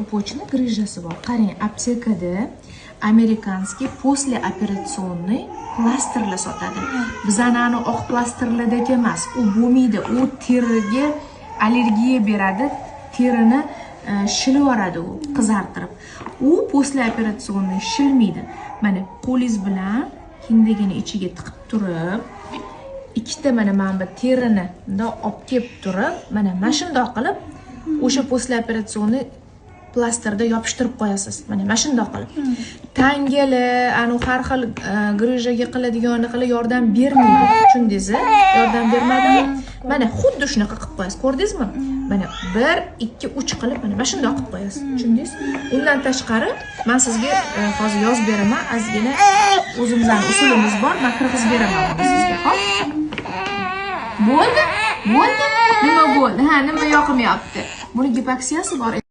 pupочный grijasi bor. Qarang, aptekada amerikanskiy posleoperasionniy plastrlar sotadi. Bizani oq plastrlardek emas. U bo'lmaydi. U teriga allergiya beradi, terini shilib yuboradi u, qizartirib. U posleoperasionniy shilmaydi. Mana qo'lingiz bilan hindagini ichiga tiqib turib, ikkita mana bu terini bundoq olib kelib turib, mana shundoq qilib o'sha posleoperasionniy plastrda yopishtirib qo'yasiz. Mana shundoq qilib. Tangeli, har xil grijga qiladigan yordam bermaydi. Tushundingizmi? Yordam bermadimi? Mana xuddi shunaqa qilib qo'yasiz. Ko'rdingizmi? Mana 1, 2, 3 qilib mana shundoq qilib qo'yasiz. Tushundingiz? Undan tashqari men sizga hozir yozib beraman. Ozgina o'zimizning usulimiz bor. Men qirg'iz beraman sizga. Xo'p? Bo'ldi? Nima bo'ldi? Nima yoqmayapti? Buni gipoksiyasi bor.